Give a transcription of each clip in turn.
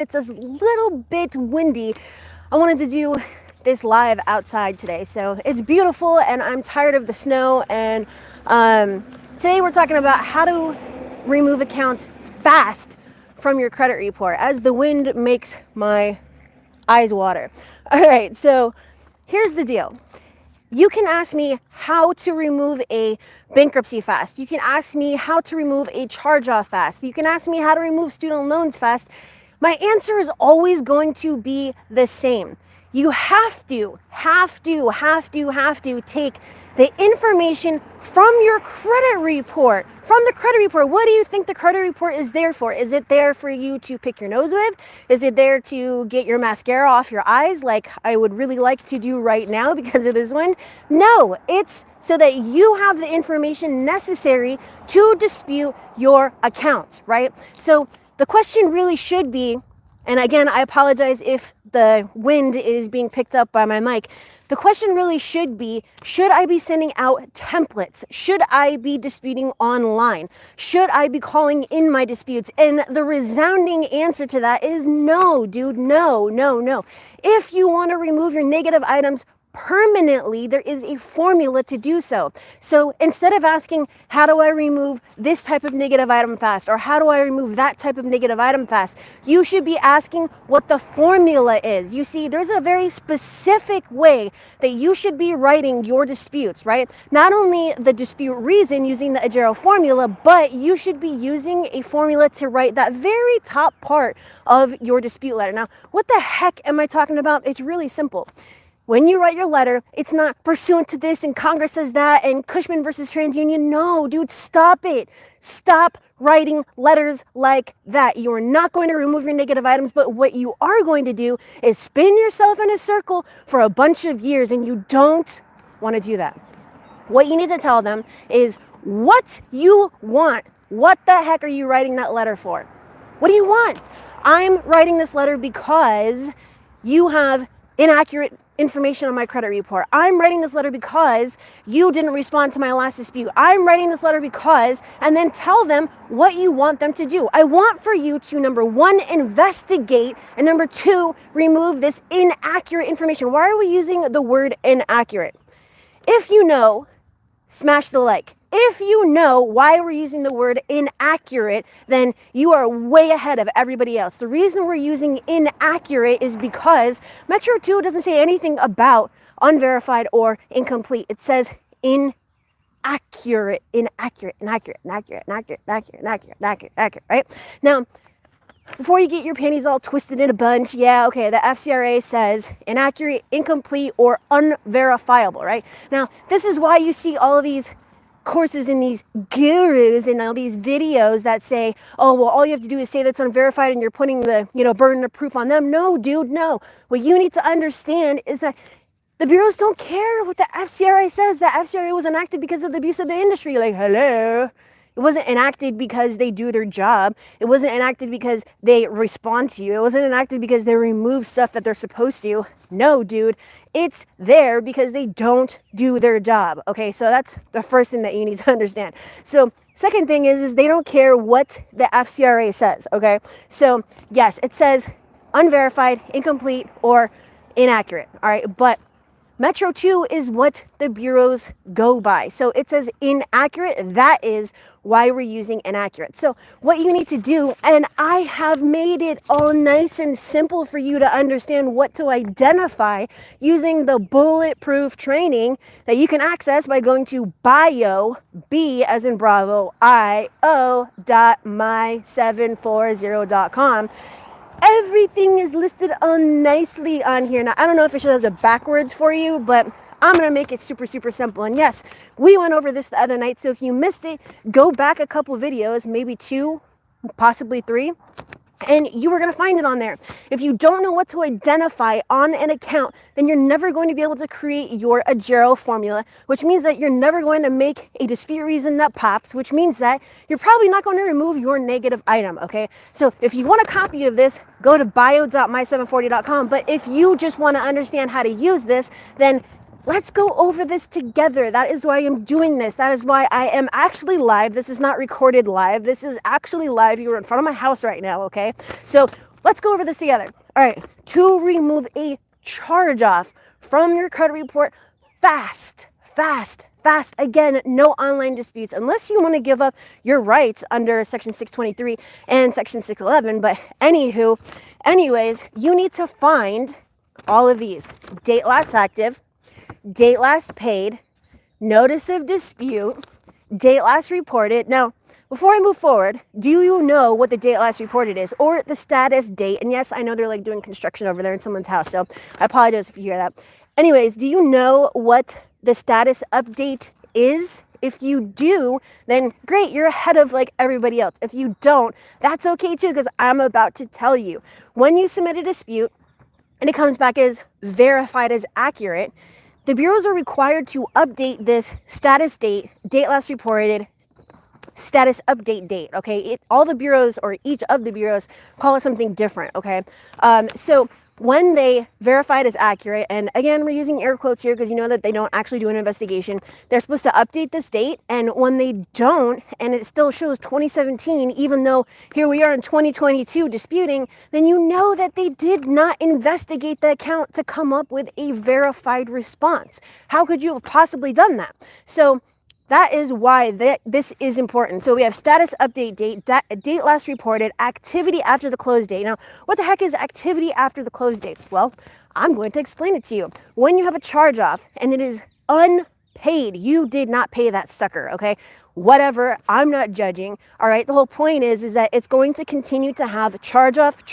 It's a little bit windy. I wanted to do this live outside today, so it's beautiful and I'm tired of the snow. And today we're talking about how to remove accounts fast from your credit report as the wind makes my eyes water. All right, so here's the deal. You can ask me how to remove a bankruptcy fast. You can ask me how to remove a charge-off fast. You can ask me how to remove student loans fast. My answer is always going to be the same. You have to take the information from your credit report. From the credit report, what do you think the credit report is there for? Is it there for you to pick your nose with? Is it there to get your mascara off your eyes like I would really like to do right now because of this wind? No, it's so that you have the information necessary to dispute your account, right? So the question really should be, and again, I apologize if the wind is being picked up by my mic. The question really should be, should I be sending out templates? Should I be disputing online? Should I be calling in my disputes? And the resounding answer to that is no, dude, no. If you want to remove your negative items permanently, there is a formula to do so. So instead of asking, how do I remove this type of negative item fast? Or how do I remove that type of negative item fast? You should be asking what the formula is. You see, there's a very specific way that you should be writing your disputes, right? Not only the dispute reason using the Agero formula, but you should be using a formula to write that very top part of your dispute letter. Now, what the heck am I talking about? It's really simple. When you write your letter, it's not pursuant to this and Congress says that and Cushman versus TransUnion. No, dude, stop it. Stop writing letters like that. You are not going to remove your negative items, but what you are going to do is spin yourself in a circle for a bunch of years, and you don't want to do that. What you need to tell them is what you want. What the heck are you writing that letter for? What do you want? I'm writing this letter because you have inaccurate information on my credit report. I'm writing this letter because you didn't respond to my last dispute. I'm writing this letter because, and then tell them what you want them to do. I want for you to, number one, investigate, and number two, remove this inaccurate information. Why are we using the word inaccurate? If you know, smash the like. If you know why we're using the word inaccurate, then you are way ahead of everybody else. The reason we're using inaccurate is because Metro 2 doesn't say anything about unverified or incomplete. It says inaccurate, right? Now, before you get your panties all twisted in a bunch, yeah, okay, the FCRA says inaccurate, incomplete, or unverifiable, right? Now, this is why you see all of these courses and these gurus and all these videos that say, oh, well, all you have to do is say that's unverified and you're putting the, burden of proof on them. No, dude, no. What you need to understand is that the bureaus don't care what the FCRA says. The FCRA was enacted because of the abuse of the industry. Like, hello. It wasn't enacted because they do their job. It wasn't enacted because they respond to you. It wasn't enacted because they remove stuff that they're supposed to. No, dude. It's there because they don't do their job. Okay, so that's the first thing that you need to understand. So second thing is they don't care what the FCRA says. Okay, so yes, it says unverified, incomplete, or inaccurate. All right, but Metro 2 is what the bureaus go by. So it says inaccurate. That is why we're using inaccurate. So what you need to do, and I have made it all nice and simple for you to understand what to identify using the bulletproof training that you can access by going to bio, B as in Bravo, io.my740.com. Everything is listed on nicely on here. Now, I don't know if it shows the backwards for you, but I'm going to make it super, super simple. And yes, we went over this the other night. So if you missed it, go back a couple videos, maybe 2, possibly 3. And you were going to find it on there. If you don't know what to identify on an account, then you're never going to be able to create your Agero formula, which means that you're never going to make a dispute reason that pops, which means that you're probably not going to remove your negative item, okay? So if you want a copy of this, go to bio.my740.com. But if you just want to understand how to use this, then let's go over this together. That is why I'm doing this. That is why I am actually live. This is not recorded live. This is actually live. You're in front of my house right now, okay? So let's go over this together. All right, to remove a charge off from your credit report fast. Again, no online disputes unless you want to give up your rights under Section 623 and Section 611. But anyways, you need to find all of these: date last active, date last paid, notice of dispute, date last reported. Now, before I move forward, do you know what the date last reported is, or the status date? And yes, I know they're like doing construction over there in someone's house, so I apologize if you hear that. Anyways, do you know what the status update is? If you do, then great, you're ahead of like everybody else. If you don't, that's okay too, because I'm about to tell you. When you submit a dispute and it comes back as verified as accurate, the bureaus are required to update this status date, date last reported, status update date. Okay, all the bureaus, or each of the bureaus, call it something different. Okay, so when they verify it as accurate, and again, we're using air quotes here because you know that they don't actually do an investigation, they're supposed to update this date. And when they don't, and it still shows 2017, even though here we are in 2022 disputing, then you know that they did not investigate the account to come up with a verified response. How could you have possibly done that? So that is why this is important. So we have status update date, date last reported, activity after the close date. Now, what the heck is activity after the close date? Well, I'm going to explain it to you. When you have a charge off and it is unpaid, you did not pay that sucker, okay? Whatever, I'm not judging. All right, the whole point is that it's going to continue to have charge off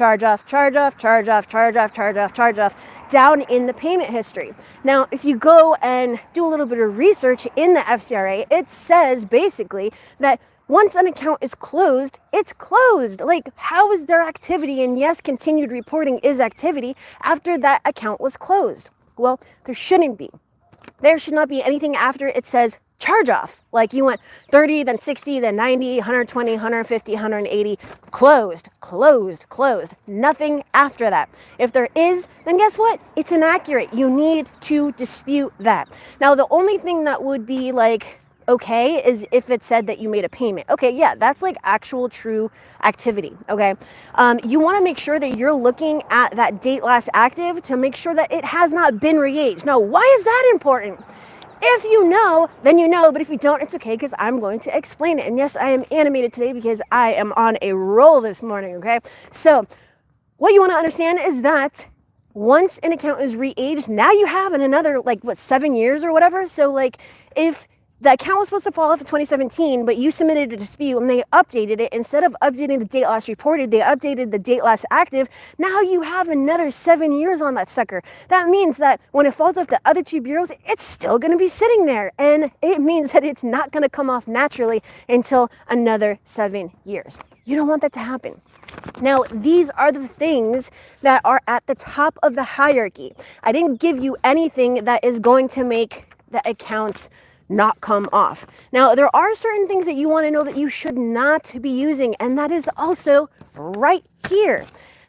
down in the payment history. Now, if you go and do a little bit of research in the FCRA, it says basically that once an account is closed, it's closed. Like, how is there activity? And yes, continued reporting is activity after that account was closed. Well, there shouldn't be. There should not be anything after it says charge off. Like you went 30, then 60, then 90, 120, 150, 180, closed. Nothing after that. If there is, then guess what? It's inaccurate. You need to dispute that. Now, the only thing that would be like okay is if it said that you made a payment. Okay, yeah, that's like actual true activity. Okay, you want to make sure that you're looking at that date last active to make sure that it has not been re-aged. Now, why is that important? If you know, then you know, but if you don't, it's okay, because I'm going to explain it. And yes, I am animated today because I am on a roll this morning, okay? So what you want to understand is that once an account is re-aged, now you have another, 7 years or whatever. So like if the account was supposed to fall off in 2017, but you submitted a dispute and they updated it. Instead of updating the date last reported, they updated the date last active. Now you have another 7 years on that sucker. That means that when it falls off the other two bureaus, it's still going to be sitting there. And it means that it's not going to come off naturally until another 7 years. You don't want that to happen. Now, these are the things that are at the top of the hierarchy. I didn't give you anything that is going to make the accounts not come off. Now, there are certain things that you want to know that you should not be using, and that is also right here.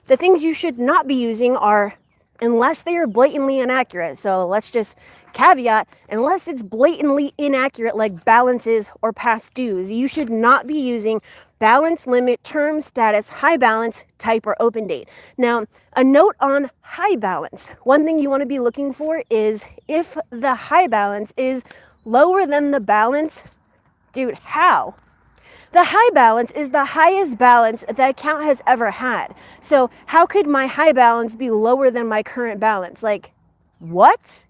The things you should not be using are, unless they are blatantly inaccurate. So let's just caveat, unless it's blatantly inaccurate, like balances or past dues, you should not be using balance, limit, term, status, high balance, type, or open date. Now, a note on high balance. One thing you want to be looking for is if the high balance is lower than the balance. Dude, how? The high balance is the highest balance the account has ever had. So how could my high balance be lower than my current balance? Like, what?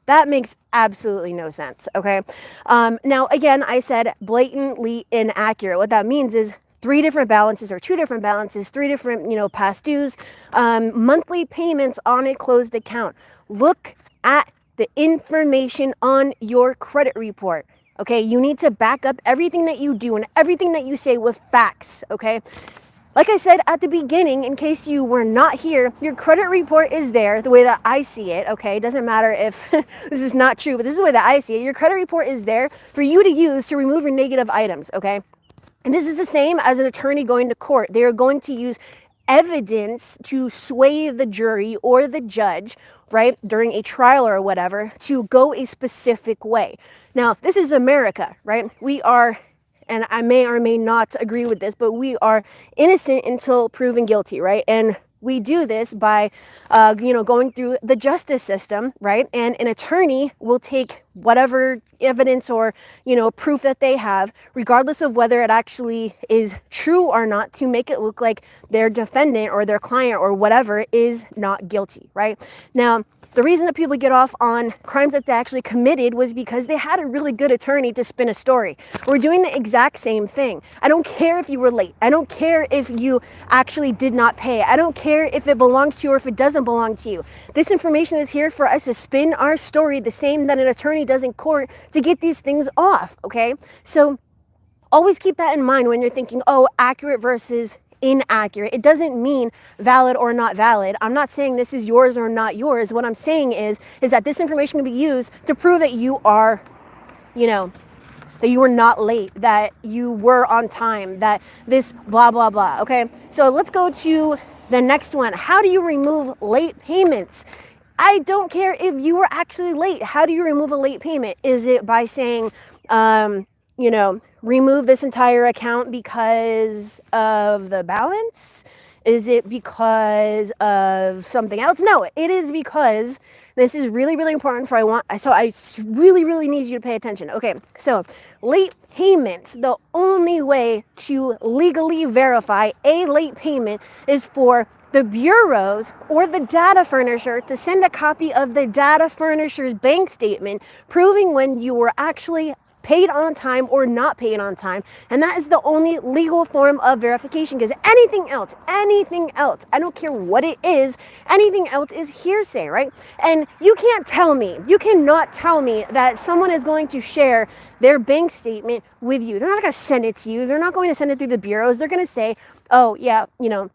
That makes absolutely no sense, okay? Now, again, I said blatantly inaccurate. What that means is 3 different balances or 2 different balances, 3 different, past dues, monthly payments on a closed account. Look at the information on your credit report. Okay, you need to back up everything that you do and everything that you say with facts, okay? Like I said at the beginning, in case you were not here, your credit report is there the way that I see it, okay? It doesn't matter if this is not true, but this is the way that I see it. Your credit report is there for you to use to remove your negative items, okay? And this is the same as an attorney going to court. They are going to use evidence to sway the jury or the judge, right, during a trial or whatever, to go a specific way. Now, this is America, right? We are, and I may or may not agree with this, but we are innocent until proven guilty, right? And we do this by, going through the justice system, right? And an attorney will take whatever evidence or, proof that they have, regardless of whether it actually is true or not, to make it look like their defendant or their client or whatever is not guilty, right? Now, the reason that people get off on crimes that they actually committed was because they had a really good attorney to spin a story. We're doing the exact same thing. I don't care if you were late. I don't care if you actually did not pay. I don't care if it belongs to you or if it doesn't belong to you. This information is here for us to spin our story the same that an attorney does in court to get these things off, okay? So always keep that in mind when you're thinking, oh, accurate versus inaccurate. It doesn't mean valid or not valid. I'm not saying this is yours or not yours. What I'm saying is that this information can be used to prove that you are, that you were not late, that you were on time, that this blah, blah, blah. Okay. So let's go to the next one. How do you remove late payments? I don't care if you were actually late. How do you remove a late payment? Is it by saying, remove this entire account because of the balance? Is it because of something else? No, it is because this is really, really important so I really, really need you to pay attention. Okay, so late payments, the only way to legally verify a late payment is for the bureaus or the data furnisher to send a copy of the data furnisher's bank statement proving when you were actually paid on time or not paid on time. And that is the only legal form of verification, because anything else, I don't care what it is, anything else is hearsay, right? And you cannot tell me that someone is going to share their bank statement with you. They're not going to send it to you. They're not going to send it through the bureaus. They're going to say, oh yeah,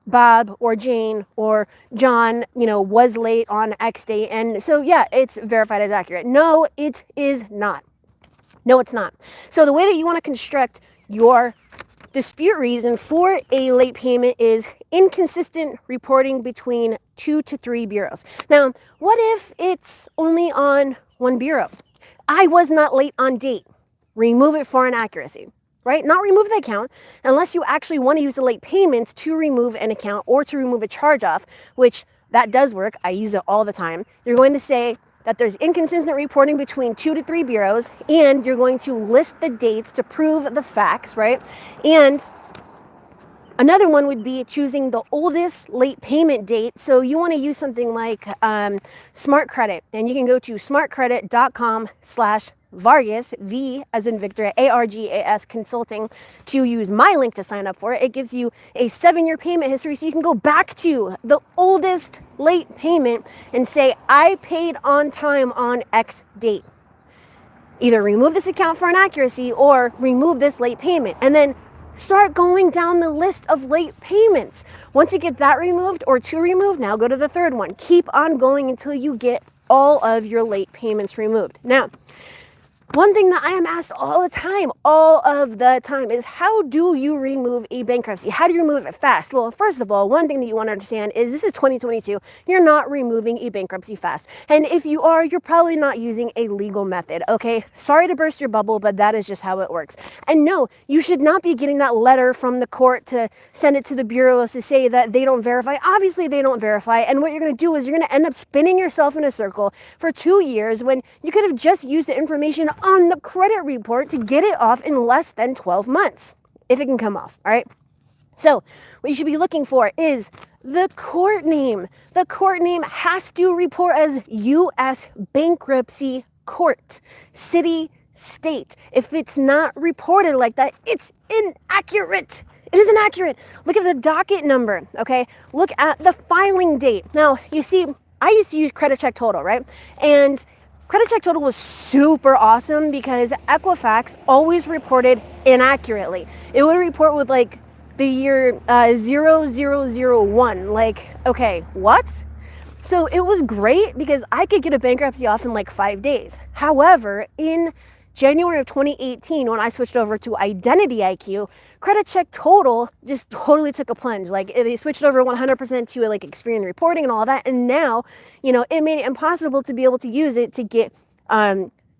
Bob or Jane or John, was late on X date. And so yeah, it's verified as accurate. No, it is not. No, it's not. So the way that you want to construct your dispute reason for a late payment is inconsistent reporting between 2 to 3 bureaus. Now, what if it's only on one bureau? I was not late on date. Remove it for inaccuracy, right? Not remove the account unless you actually want to use the late payments to remove an account or to remove a charge off, which that does work. I use it all the time. You're going to say that there's inconsistent reporting between 2 to 3 bureaus, and you're going to list the dates to prove the facts, right? And another one would be choosing the oldest late payment date. So you want to use something like Smart Credit, and you can go to smartcredit.com/Vargas, V as in Victor, ARGAS consulting, to use my link to sign up for it. It gives you a 7-year payment history, so you can go back to the oldest late payment and say, I paid on time on X date. Either remove this account for inaccuracy or remove this late payment, and then start going down the list of late payments. Once you get that removed or 2 removed, now go to the 3rd one. Keep on going until you get all of your late payments removed. Now, one thing that I am asked all of the time is, how do you remove a bankruptcy? How do you remove it fast? Well, first of all, one thing that you want to understand is this is 2022. You're not removing a bankruptcy fast. And if you are, you're probably not using a legal method, okay? Sorry to burst your bubble, but that is just how it works. And no, you should not be getting that letter from the court to send it to the bureaus to say that they don't verify. Obviously, they don't verify. And what you're going to do is you're going to end up spinning yourself in a circle for 2 years when you could have just used the information on the credit report to get it off in less than 12 months, if it can come off, all right? So what you should be looking for is the court name. The court name has to report as U.S. Bankruptcy Court, city, state. If it's not reported like that, it's inaccurate. It is inaccurate. Look at the docket number, okay? Look at the filing date. Now, you see, I used to use Credit Check Total, right? And Credit Check Total was super awesome because Equifax always reported inaccurately. It would report with like the year 0001. Like, okay, what? So it was great because I could get a bankruptcy off in like 5 days. However, in January of 2018, when I switched over to IdentityIQ, Credit Check Total just totally took a plunge. Like, they switched over 100% to like Experian reporting and all that. And now, it made it impossible to be able to use it to get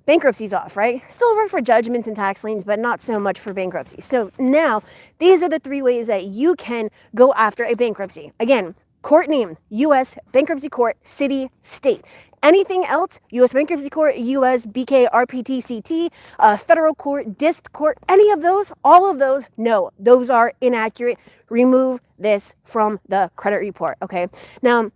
bankruptcies off, right? Still work for judgments and tax liens, but not so much for bankruptcy. So now these are the 3 ways that you can go after a bankruptcy. Again, Court name, U.S. Bankruptcy Court, city, state. Anything else, U.S. Bankruptcy Court, U.S. BK, RPT, CT, federal court, dist court, any of those, all of those, no, those are inaccurate. Remove this from the credit report, okay? Now,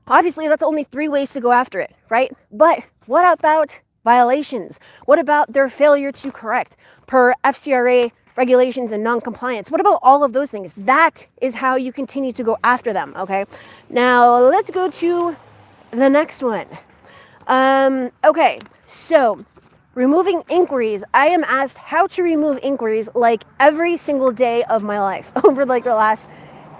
obviously, that's only 3 ways to go after it, right? But what about violations? What about their failure to correct per FCRA regulations and non-compliance? What about all of those things? That is how you continue to go after them, okay? Now, let's go to the next one. Okay, so removing inquiries. I am asked how to remove inquiries like every single day of my life over like the last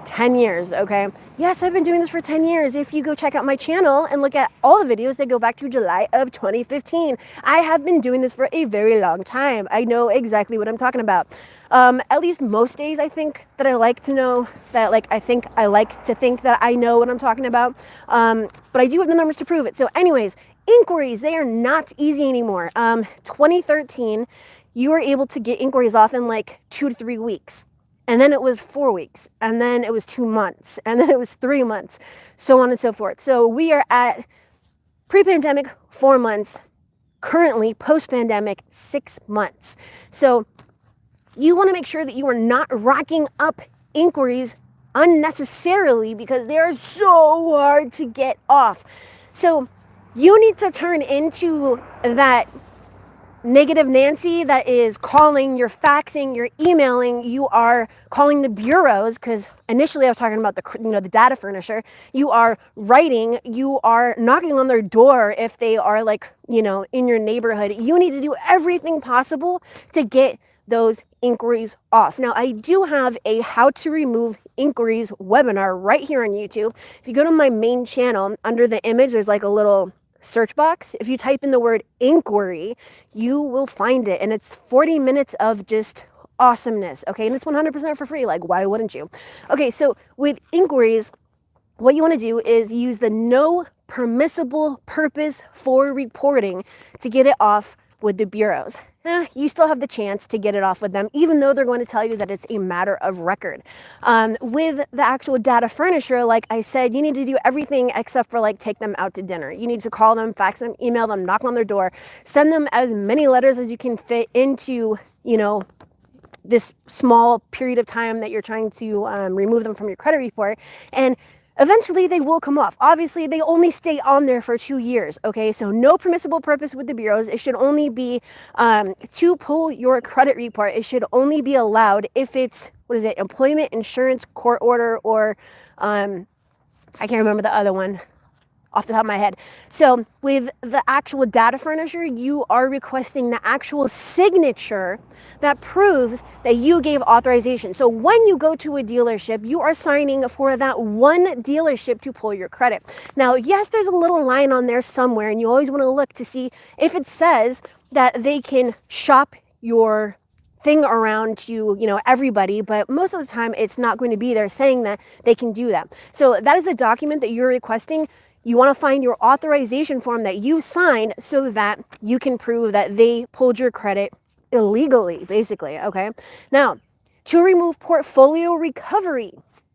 10 years, okay? Yes, I've been doing this for 10 years. If you go check out my channel and look at all the videos that go back to July of 2015, I have been doing this for a very long time. I know exactly what I'm talking about. At least most days, I think that I like to know that, like, I like to think that I know what I'm talking about. But I do have the numbers to prove it. So anyways, inquiries, they are not easy anymore. 2013, you were able to get inquiries off in like 2 to 3 weeks. And then it was 4 weeks, and then it was 2 months, and then it was 3 months, so on and so forth. So we are at pre-pandemic 4 months, currently post-pandemic 6 months. So you want to make sure that you are not racking up inquiries unnecessarily because they are so hard to get off. So you need to turn into that negative Nancy that is calling, you're faxing, you're emailing, you are calling the bureaus, because initially I was talking about the data furnisher. You are writing, you are knocking on their door if they are like, in your neighborhood. You need to do everything possible to get those inquiries off. Now, I do have a how to remove inquiries webinar right here on YouTube. If you go to my main channel, under the image, there's like a little search box. If you type in the word inquiry, you will find it. And it's 40 minutes of just awesomeness. Okay. And it's 100% for free. Like, why wouldn't you? Okay. So with inquiries, what you want to do is use the no permissible purpose for reporting to get it off with the bureaus. You still have the chance to get it off with them, even though they're going to tell you that it's a matter of record. With the actual data furnisher, like I said, you need to do everything except for like take them out to dinner. You need to call them, fax them, email them, knock on their door, send them as many letters as you can fit into, this small period of time that you're trying to remove them from your credit report. And eventually they will come off. Obviously, they only stay on there for 2 years, okay? So no permissible purpose with the bureaus. It should only be to pull your credit report. It should only be allowed if it's, employment, insurance, court order, or I can't remember the other one off the top of my head. So with the actual data furnisher, you are requesting the actual signature that proves that you gave authorization. So when you go to a dealership, you are signing for that one dealership to pull your credit. Now, yes, there's a little line on there somewhere, and you always want to look to see if it says that they can shop your thing around to, everybody, but most of the time it's not going to be there saying that they can do that. So that is a document that you're requesting. You want to find your authorization form that you signed so that you can prove that they pulled your credit illegally, basically, okay? Now, to remove portfolio recovery,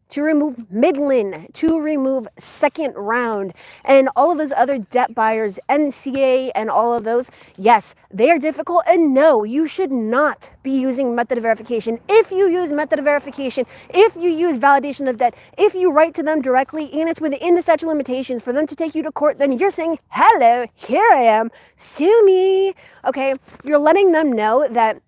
to remove Midland, to remove second round, and all of those other debt buyers, NCA, and all of those, yes, they are difficult, and no, you should not be using method of verification. If you use method of verification, if you use validation of debt, if you write to them directly, and it's within the statute of limitations for them to take you to court, then you're saying, hello, here I am, sue me, okay? You're letting them know that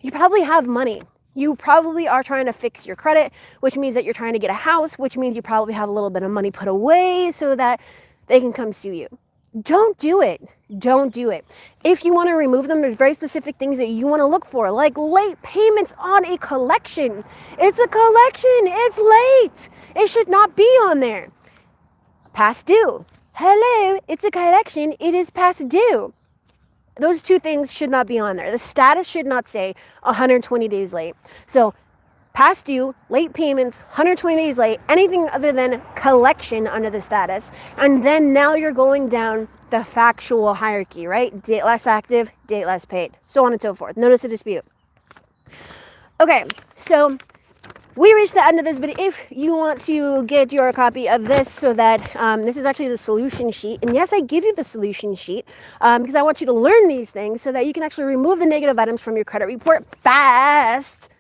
you probably have money. You probably are trying to fix your credit, which means that you're trying to get a house, which means you probably have a little bit of money put away so that they can come sue you. Don't do it. Don't do it. If you want to remove them, there's very specific things that you want to look for, like late payments on a collection. It's a collection. It's late. It should not be on there. Past due. Hello, it's a collection. It is past due. Those two things should not be on there. The status should not say 120 days late. So past due, late payments, 120 days late, anything other than collection under the status. And then now you're going down the factual hierarchy, right? Date less active, date less paid, so on and so forth. Notice of dispute. Okay, so we reached the end of this, but if you want to get your copy of this so that this is actually the solution sheet, and yes, I give you the solution sheet because I want you to learn these things so that you can actually remove the negative items from your credit report fast,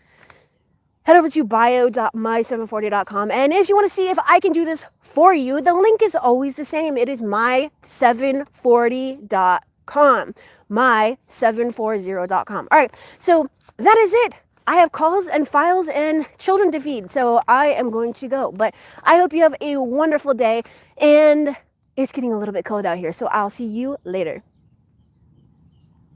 head over to bio.my740.com. And if you want to see if I can do this for you, the link is always the same. It is my740.com, my740.com. All right, so that is it. I have calls and files and children to feed, so I am going to go. But I hope you have a wonderful day, and it's getting a little bit cold out here, so I'll see you later.